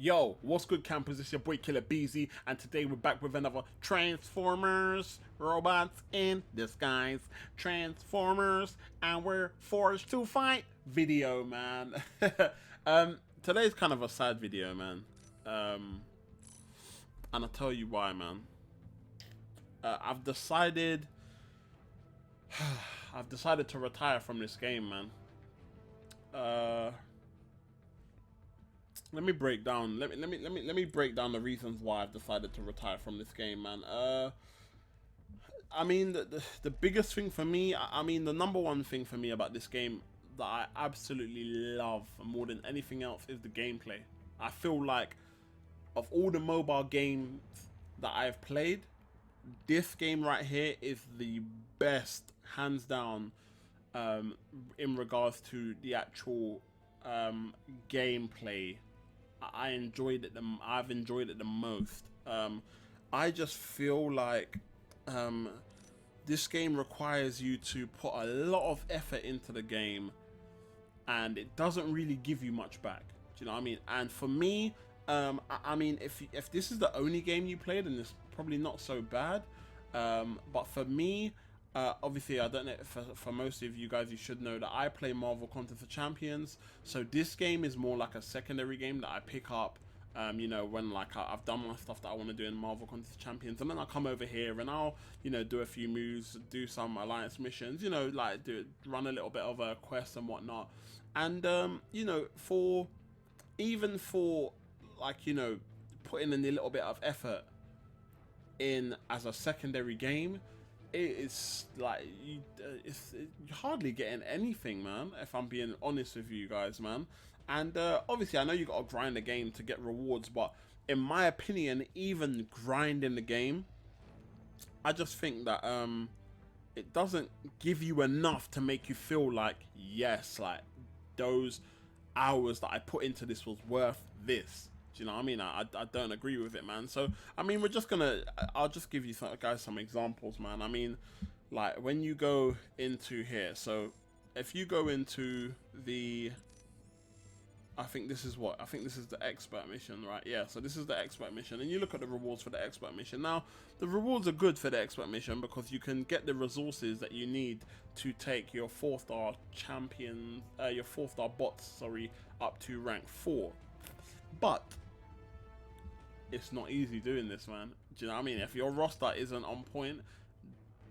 Yo, what's good, campers? It's your boy Killer BZ, and today we're back with another Transformers Robots in Disguise Transformers, and we're forged to fight video, man. Today's kind of a sad video, man. And I'll tell you why, man. I've decided, I've decided to retire from this game, man. Let me break down. Let me break down the reasons why I've decided to retire from this game, man. I mean, the biggest thing for me, I mean, the number one thing for me about this game that I absolutely love more than anything else is the gameplay. I feel like of all the mobile games that I've played, this game right here is the best, hands down, in regards to the actual gameplay. I enjoyed it. I've enjoyed it the most. I just feel like this game requires you to put a lot of effort into the game, and it doesn't really give you much back. Do you know what I mean? And for me, I mean, if this is the only game you played, then it's probably not so bad. But for me, obviously, I don't know, for most of you guys, you should know that I play Marvel Contest of Champions. So this game is more like a secondary game that I pick up, you know, when like I've done my stuff that I want to do in Marvel Contest of Champions. And then I'll come over here and I'll, you know, do a few moves, do some alliance missions, you know, like run a little bit of a quest and whatnot. And, you know, even for like, you know, putting in a little bit of effort in as a secondary game, it's like you're hardly getting anything, man, if I'm being honest with you guys, man. And obviously I know you gotta grind the game to get rewards, but in my opinion, even grinding the game, I just think that it doesn't give you enough to make you feel like, yes, like those hours that I put into this was worth this. Do you know what I mean? I don't agree with it, man. So, I mean, I'll just give you guys some examples, man. I mean, like, when you go into here, so if you go into the, I think this is the expert mission, right? Yeah, so this is the expert mission, and you look at the rewards for the expert mission. Now, the rewards are good for the expert mission because you can get the resources that you need to take your 4-star champion, your 4-star bots, sorry, up to rank 4. But it's not easy doing this, man. Do you know what I mean? If your roster isn't on point,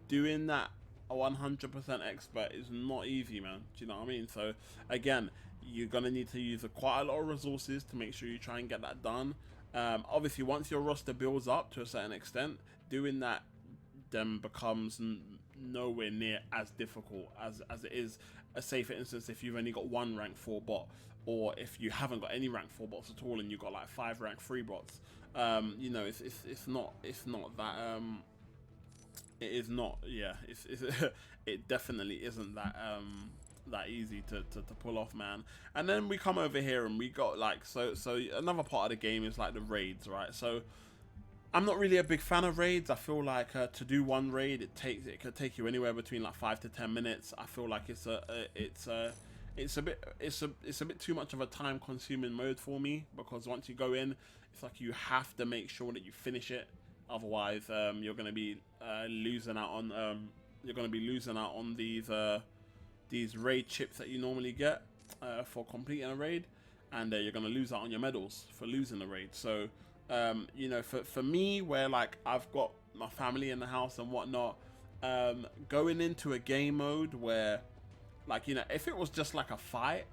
doing that 100% expert is not easy, man. Do you know what I mean? So again, you're gonna need to use quite a lot of resources to make sure you try and get that done. Obviously, once your roster builds up to a certain extent, doing that then becomes nowhere near as difficult as it is. Say for instance, if you've only got one rank 4 bot, or if you haven't got any rank 4 bots at all and you've got like 5 rank 3 bots, you know, it's not that it is not, yeah, it definitely isn't that that easy to pull off, man. And then we come over here and we got like, so another part of the game is like the raids, right? So I'm not really a big fan of raids. I feel like to do one raid, it could take you anywhere between like 5 to 10 minutes. I feel like it's a bit too much of a time consuming mode for me, because once you go in, it's like you have to make sure that you finish it. Otherwise, you're going to be losing out on these raid chips that you normally get for completing a raid, and you're going to lose out on your medals for losing the raid. So you know, for me, where like I've got my family in the house and whatnot, going into a game mode where, like, you know, if it was just like a fight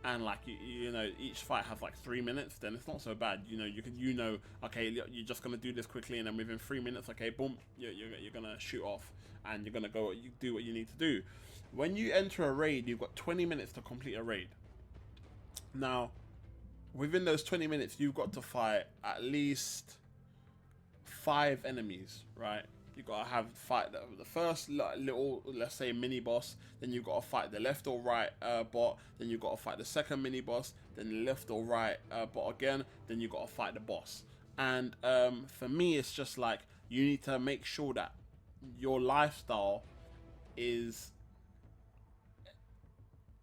and like you know, each fight has like 3 minutes, then it's not so bad. You know, you know, okay, you're just gonna do this quickly, and then within 3 minutes, okay, boom, you're gonna shoot off and you're gonna go, you do what you need to do. When you enter a raid, you've got 20 minutes to complete a raid. Now, within those 20 minutes, you've got to fight at least 5 enemies, right? You've got to fight the first little, let's say, mini boss. Then you've got to fight the left or right bot. Then you've got to fight the second mini boss. Then the left or right bot again. Then you've got to fight the boss. And for me, it's just like you need to make sure that your lifestyle is,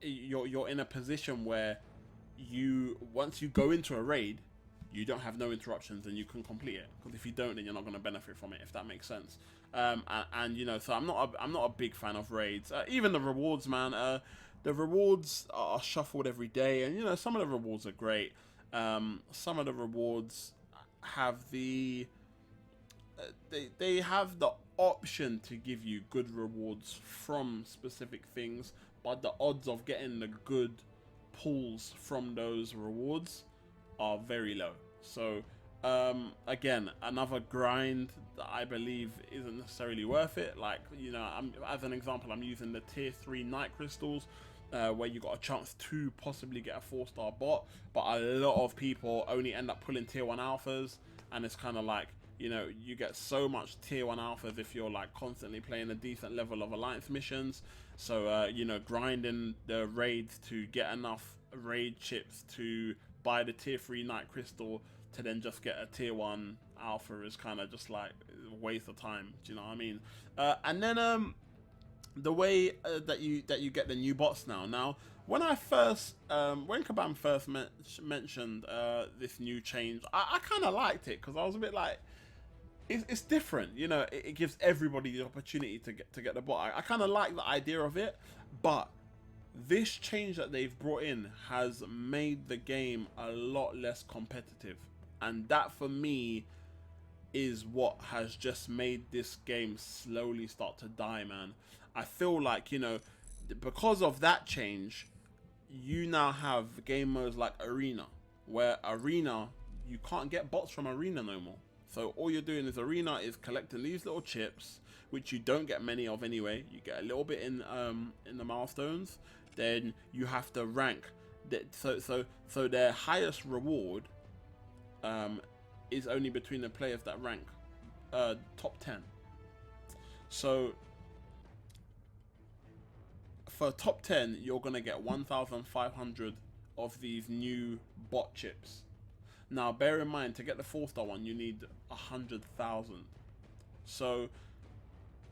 you're in a position where you, once you go into a raid, you don't have no interruptions and you can complete it. Because if you don't, then you're not going to benefit from it, if that makes sense. And you know, so I'm not a big fan of raids. Even the rewards, man. The rewards are shuffled every day, and you know, some of the rewards are great. Some of the rewards have the they have the option to give you good rewards from specific things, but the odds of getting the good pulls from those rewards are very low. So again, another grind that I believe isn't necessarily worth it. Like, you know, as an example, I'm using the tier 3 night crystals, where you got a chance to possibly get a 4-star bot, but a lot of people only end up pulling tier 1 alphas, and it's kind of like, you know, you get so much tier 1 alphas if you're like constantly playing a decent level of alliance missions. So you know, grinding the raids to get enough raid chips to buy the tier 3 night crystal to then just get a tier 1 alpha is kind of just like a waste of time. Do you know what I mean? And then the way that you get the new bots now. When I first, when Kabam first mentioned this new change, I kind of liked it, because I was a bit like, it's different, you know. It gives everybody the opportunity to get the bot. I kind of like the idea of it, but this change that they've brought in has made the game a lot less competitive, and that for me is what has just made this game slowly start to die, man. I feel like, you know, because of that change, you now have game modes like Arena, where Arena, you can't get bots from Arena no more. So all you're doing is Arena is collecting these little chips, which you don't get many of anyway. You get a little bit in the milestones. Then you have to rank. So their highest reward is only between the players that rank top 10. So for top 10, you're gonna get 1,500 of these new bot chips. Now, bear in mind, to get the 4-star one, you need 100,000. So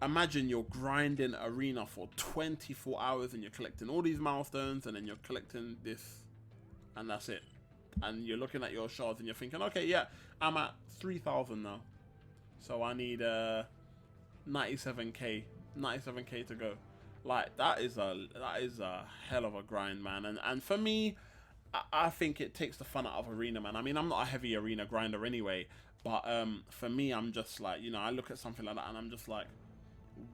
imagine you're grinding Arena for 24 hours and you're collecting all these milestones, and then you're collecting this, and that's it. And you're looking at your shards and you're thinking, okay, yeah, I'm at 3,000 now, so I need 97k to go. Like, that is a hell of a grind, man. And for me, I think it takes the fun out of Arena, man. I mean, I'm not a heavy Arena grinder anyway, but for me, I'm just like, you know, I look at something like that and I'm just like,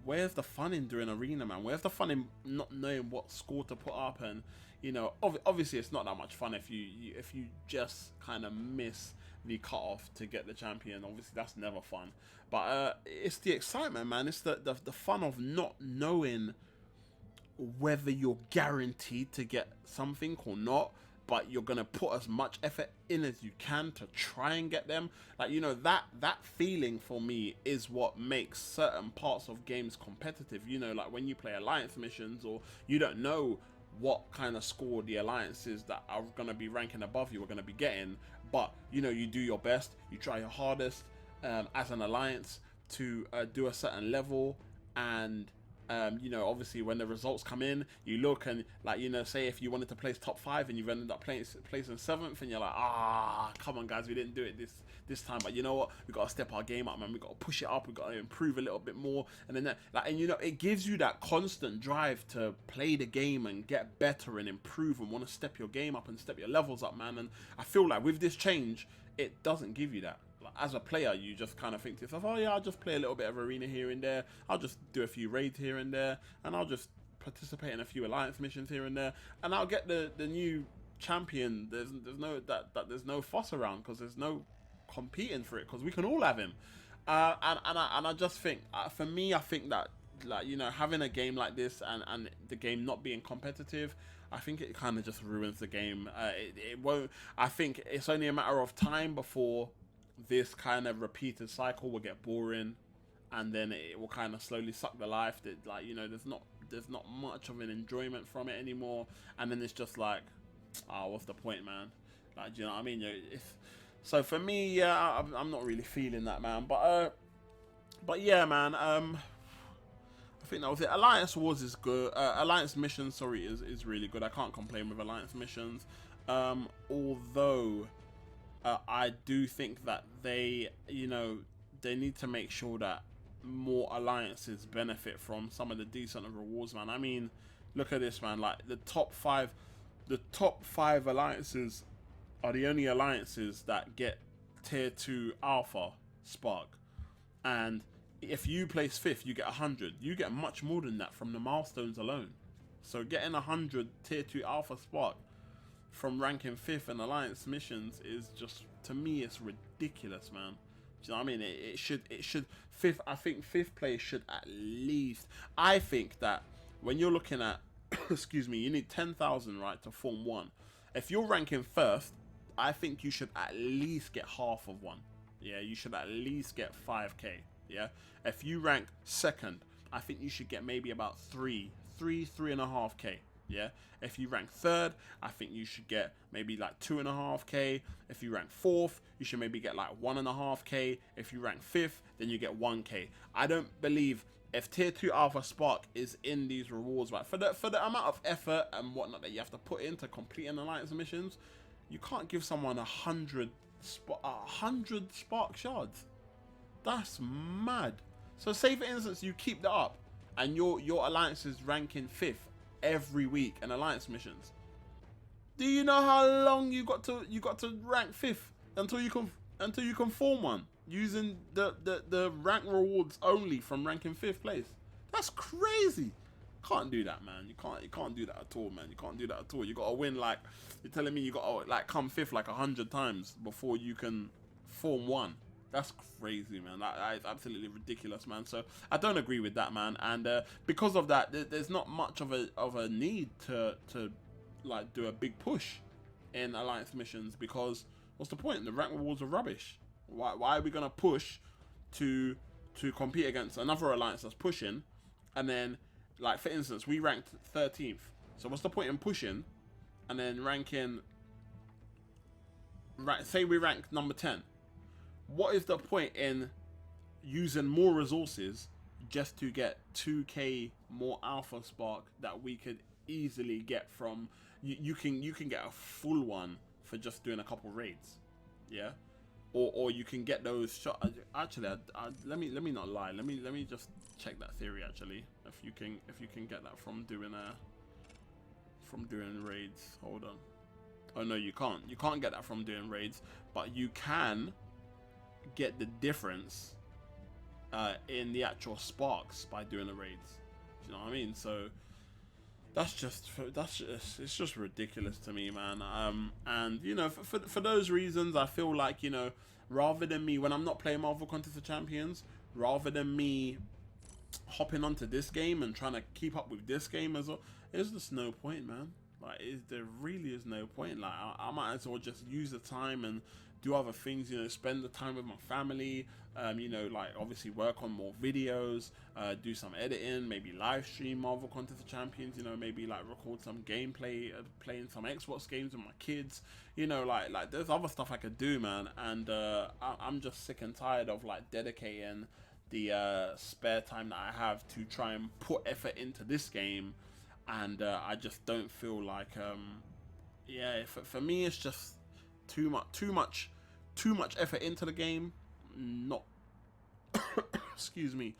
where's the fun in doing Arena, man? Where's the fun in not knowing what score to put up? And, you know, obviously it's not that much fun if you just kind of miss the cutoff to get the champion. Obviously that's never fun, but it's the excitement, man. It's the fun of not knowing whether you're guaranteed to get something or not, but you're gonna put as much effort in as you can to try and get them. Like, you know, that feeling for me is what makes certain parts of games competitive. You know, like when you play alliance missions, or you don't know what kind of score the alliances that are gonna be ranking above you are gonna be getting, but you know, you do your best, you try your hardest as an alliance to do a certain level, and you know, obviously when the results come in, you look and, like, you know, say if you wanted to place top 5 and you've ended up placing 7th, and you're like, come on guys, we didn't do it this time, but you know what, we got to step our game up, man. We got to push it up, we got to improve a little bit more, and then and you know, it gives you that constant drive to play the game and get better and improve and want to step your game up and step your levels up, man. And I feel like with this change, it doesn't give you that. As a player, you just kind of think to yourself, oh yeah, I'll just play a little bit of Arena here and there, I'll just do a few raids here and there, and I'll just participate in a few alliance missions here and there, and I'll get the new champion. There's no fuss around, because there's no competing for it, because we can all have him. And I just think, for me, I think that, like, you know, having a game like this and the game not being competitive, I think it kind of just ruins the game. It won't. I think it's only a matter of time before this kind of repeated cycle will get boring, and then it will kind of slowly suck the life. That, like, you know, there's not much of an enjoyment from it anymore, and then it's just like, what's the point, man? Like, do you know what I mean? So for me, yeah, I'm not really feeling that, man. But yeah, man. I think that was it. Alliance Wars is good. Alliance Missions, sorry, is really good. I can't complain with Alliance Missions. Although I do think that they, you know, they need to make sure that more alliances benefit from some of the decent rewards, man. I mean, look at this, man. Like the top five alliances are the only alliances that get tier 2 alpha spark, and if you place 5th, you get 100. You get much more than that from the milestones alone. So getting 100 tier 2 alpha spark from ranking 5th in alliance missions is just, to me, it's ridiculous, man. Do you know what I mean? It should 5th. I think 5th place should at least. I think that when you're looking at, excuse me, you need 10,000 right to form one. If you're ranking 1st, I think you should at least get half of one. Yeah, you should at least get 5k. Yeah, if you rank 2nd, I think you should get maybe about 3.5k. Yeah, if you rank 3rd, I think you should get maybe like 2.5k. If you rank 4th, you should maybe get like 1.5k. If you rank 5th, then you get 1k. I don't believe, if tier 2 alpha spark is in these rewards, right, for the amount of effort and whatnot that you have to put into completing alliance missions, you can't give someone 100 spark shards. That's mad. So say for instance you keep that up and your alliance is ranking 5th every week in alliance missions. Do you know how long you got to rank 5th until you can form one using the rank rewards only from ranking 5th place? That's crazy. Can't do that, man. You can't do that at all, man. You can't do that at all. You gotta win, like, you're telling me you gotta like come 5th like 100 times before you can form one. That's crazy, man. That is absolutely ridiculous, man. So I don't agree with that, man. And because of that, there's not much of a need to like do a big push in alliance missions, because what's the point? The rank rewards are rubbish. Why are we gonna push to compete against another alliance that's pushing, and then, like, for instance, we ranked 13th. So what's the point in pushing and then ranking, right, say we rank number 10. What is the point in using more resources just to get 2k more alpha spark that we could easily get from, you can get a full one for just doing a couple raids, yeah? Or you can get those shot. Actually, let me not lie. Let me just check that theory. Actually, if you can get that from doing raids. Hold on. Oh no, you can't. You can't get that from doing raids, but you can get the difference in the actual sparks by doing the raids. Do you know what I mean? So that's just it's just ridiculous to me, man. And you know, for those reasons, I feel like, you know, rather than me, when I'm not playing Marvel Contest of Champions, rather than me hopping onto this game and trying to keep up with this game as well, there's just no point, man. Like, there really is no point. Like, I might as well just use the time and do other things, you know, spend the time with my family, you know, like, obviously work on more videos, do some editing, maybe live stream Marvel Contest of Champions, you know, maybe like record some gameplay, playing some Xbox games with my kids, you know, like there's other stuff I could do, man. And I'm just sick and tired of like dedicating the spare time that I have to try and put effort into this game, and I just don't feel like, yeah, for me it's just too much effort into the game, not excuse me,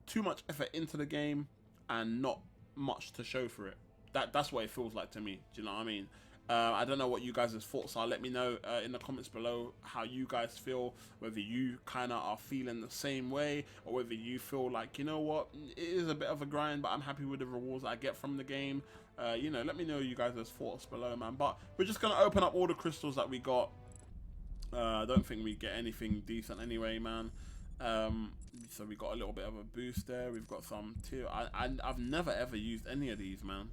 too much effort into the game and not much to show for it. That's what it feels like to me. Do you know what I mean? I don't know what you guys' thoughts are. Let me know in the comments below how you guys feel, whether you kind of are feeling the same way, or whether you feel like, you know what, it is a bit of a grind, but I'm happy with the rewards I get from the game. You know, let me know you guys' thoughts below, man. But we're just going to open up all the crystals that we got. I don't think we get anything decent anyway, man. So we got a little bit of a boost there. We've got some tier. I've never ever used any of these, man.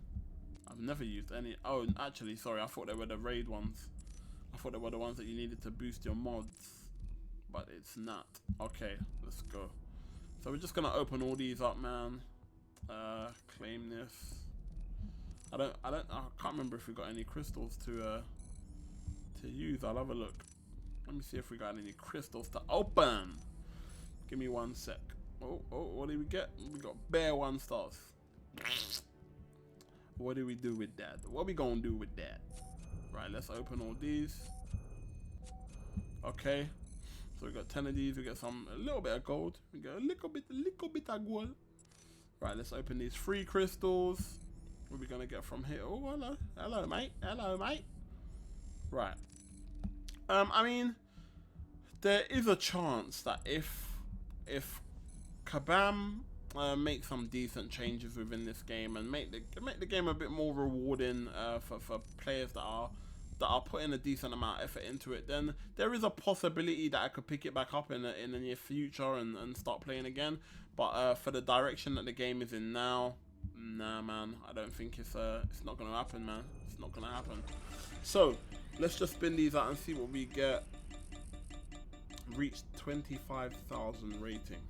I've never used any. Oh, actually, sorry. I thought they were the raid ones. I thought they were the ones that you needed to boost your mods, but it's not. Okay, let's go. So we're just gonna open all these up, man. Claim this. I can't remember if we got any crystals to use. I'll have a look. Let me see if we got any crystals to open. Give me 1 sec. Oh, what did we get? We got bare 1 stars. What do we do with that? What we gonna do with that? Right, let's open all these. Okay. So we got 10 of these. We get a little bit of gold. We got a little bit of gold. Right, let's open these 3 crystals. What are we gonna get from here? Oh, hello. Hello, mate. Hello, mate. Right. I mean, there is a chance that if Kabam make some decent changes within this game and make the game a bit more rewarding for players that are putting a decent amount of effort into it, then there is a possibility that I could pick it back up in the near future and start playing again. But for the direction that the game is in now, nah, man, I don't think it's not gonna happen, man. It's not gonna happen. So let's just spin these out and see what we get. Reach 25,000 rating.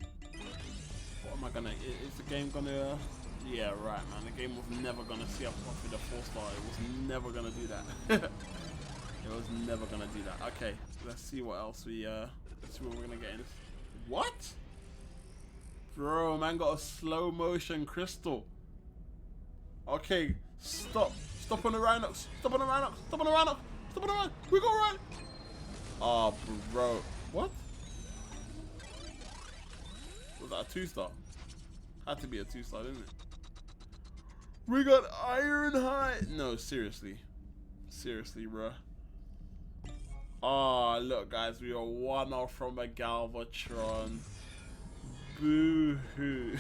What am I gonna? Is the game gonna? Yeah, right, man. The game was never gonna see us off with a 4-star. It was never gonna do that. It was never gonna do that. Okay, let's see what else let's see what we're gonna get in. What? Bro, man got a slow motion crystal. Okay, stop. Stop on the Rhinox. Stop on the Rhinox. Stop on the Rhinox. Stop on the Rhinox. We go right. Oh, bro. What? Was that a 2-star? Had to be a 2-star, didn't it? We got Ironhide. No, seriously. Seriously, bro. Oh, look, guys. We are 1 off from a Galvatron. Boo-hoo.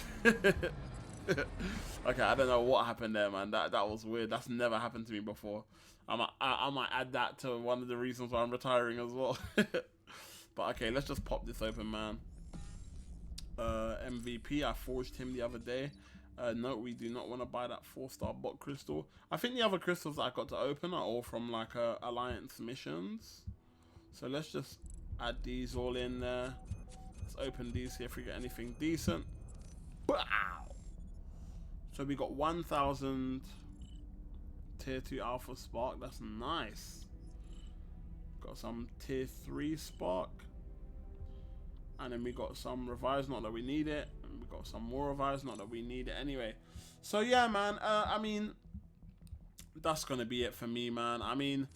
Okay, I don't know what happened there, man. That was weird. That's never happened to me before. I might add that to one of the reasons why I'm retiring as well. But okay, let's just pop this open, man. MVP, I forged him the other day. No, we do not want to buy that 4-star bot crystal. I think the other crystals that I got to open are all from like Alliance missions. So let's just add these all in there. Let's open these, see if we get anything decent. Wow! So we got 1,000 tier 2 alpha spark. That's nice. Got some tier 3 spark. And then we got some revives, not that we need it. And we got some more revives, not that we need it anyway. So yeah, man, I mean, that's gonna be it for me, man. I mean,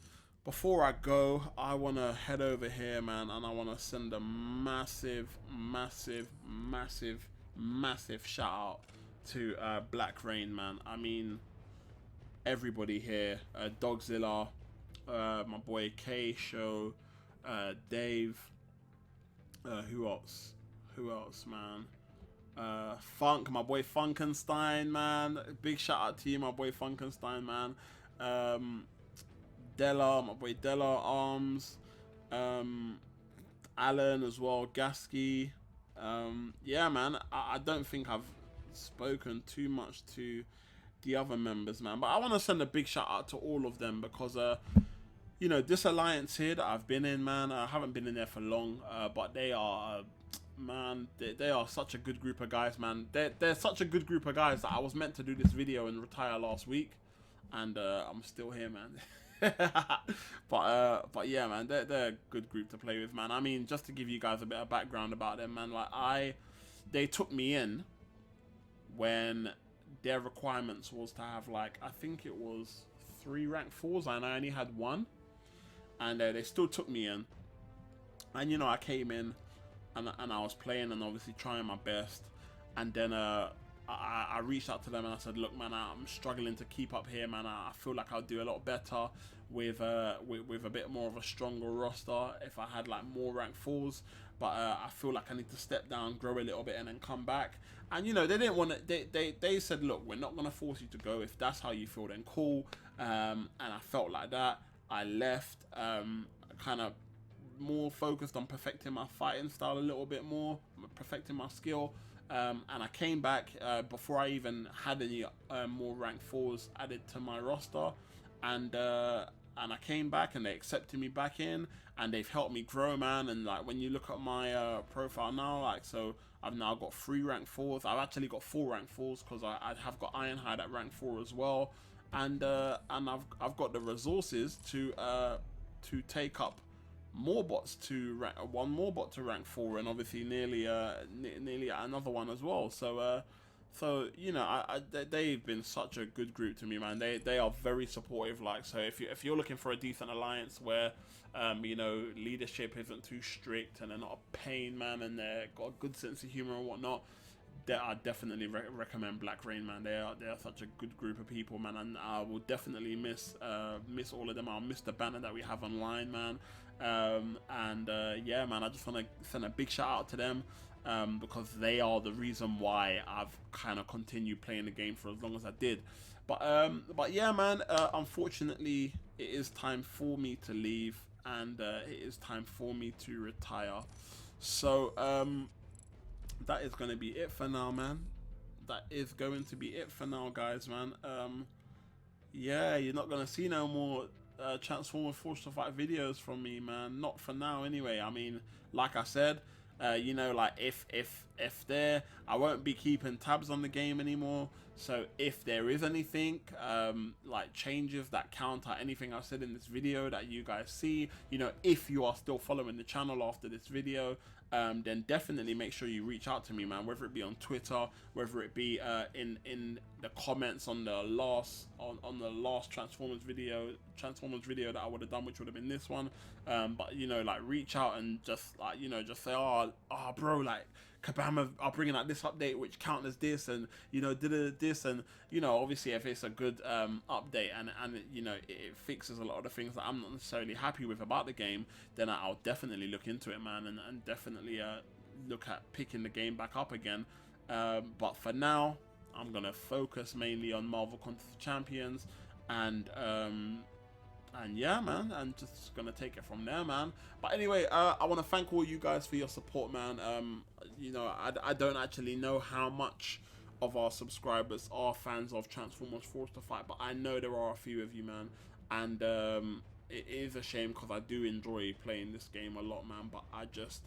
before I go, I wanna head over here, man, and I wanna send a massive, massive, massive, massive shout out to Black Rain, man. I mean, everybody here, Dogzilla, my boy K Show, Dave. Who else? Who else, man? Funk, my boy Funkenstein, man. Big shout out to you, my boy Funkenstein, man. Della, my boy Della Arms. Alan as well, Gasky. Yeah, man. I don't think I've spoken too much to the other members, man. But I want to send a big shout out to all of them because, you know, this alliance here that I've been in, man, I haven't been in there for long, but they are, man, they are such a good group of guys, man. They're such a good group of guys that I was meant to do this video and retire last week, and I'm still here, man. But yeah, man, they're a good group to play with, man. I mean, just to give you guys a bit of background about them, man, like they took me in when their requirements was to have, like, I think it was 3 rank 4s and I only had 1. And they still took me in, and you know, I came in and I was playing and obviously trying my best, and then I reached out to them and I said, look, man, I'm struggling to keep up here, man. I feel like I'll do a lot better with a bit more of a stronger roster if I had like more rank 4s, but I feel like I need to step down, grow a little bit, and then come back. And you know, they didn't want to. They said, look, we're not gonna force you to go. If that's how you feel, then cool. And I felt like that. I left, kind of more focused on perfecting my fighting style a little bit more, perfecting my skill, and I came back before I even had any more rank 4s added to my roster, and I came back and they accepted me back in, and they've helped me grow, man. And like, when you look at my profile now, like, so I've now got 3 rank 4s. I've actually got 4 rank 4s because I have got Ironhide at rank 4 as well. And I've got the resources to take up more bots to rank, 1 more bot to rank 4, and obviously nearly another one as well. So So you know, they've been such a good group to me, man. They are very supportive. Like, so if you're looking for a decent alliance where, you know, leadership isn't too strict and they're not a pain, man, and they've got a good sense of humor and whatnot, I definitely recommend Black Rain, man. They are such a good group of people, man, and I will definitely miss all of them. I'll miss the banner that we have online, man. Yeah, man, I just want to send a big shout out to them. Because they are the reason why I've kind of continued playing the game for as long as I did. But yeah, man. Unfortunately, it is time for me to leave, and it is time for me to retire. So that is going to be it for now, man. That is going to be it for now, guys, man. Yeah, you're not gonna see no more Transformers Force to Fight videos from me, man. Not for now, anyway. I mean, like I said. You know, like if there, I won't be keeping tabs on the game anymore. So if there is anything like changes that counter anything I said in this video that you guys see, you know, if you are still following the channel after this video, then definitely make sure you reach out to me, man. Whether it be on Twitter, whether it be in the comments on the last Transformers video that I would have done, which would have been this one. But you know, like reach out and just like, you know, just say, oh bro, like Kabam are bringing out this update which counters this, and you know, did this, and you know, obviously if it's a good update and you know, it fixes a lot of the things that I'm not necessarily happy with about the game, then I'll definitely look into it, man, and definitely look at picking the game back up again. But for now, I'm gonna focus mainly on Marvel Contest of Champions, and yeah, man, and just gonna take it from there, man. But anyway, I want to thank all you guys for your support, man. You know, I don't actually know how much of our subscribers are fans of Transformers Force to Fight, but I know there are a few of you, man, and it is a shame because I do enjoy playing this game a lot, man. But I just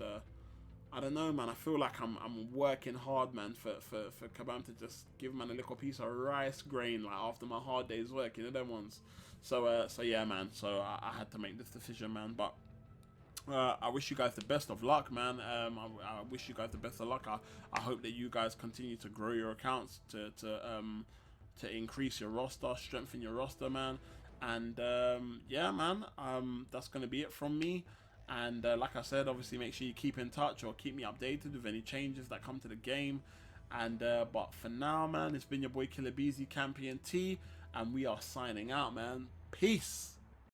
I don't know, man. I feel like I'm working hard, man, for Kabam to just give man a little piece of rice grain, like after my hard day's work, you know, them ones. So yeah, man. So I had to make this decision, man. But I wish you guys the best of luck, man. I wish you guys the best of luck. I hope that you guys continue to grow your accounts, to increase your roster, strengthen your roster, man. And yeah, man. That's gonna be it from me. And like I said, obviously make sure you keep in touch or keep me updated with any changes that come to the game. And but for now, man, it's been your boy Killer Beezy, Campion T, and we are signing out, man. Peace.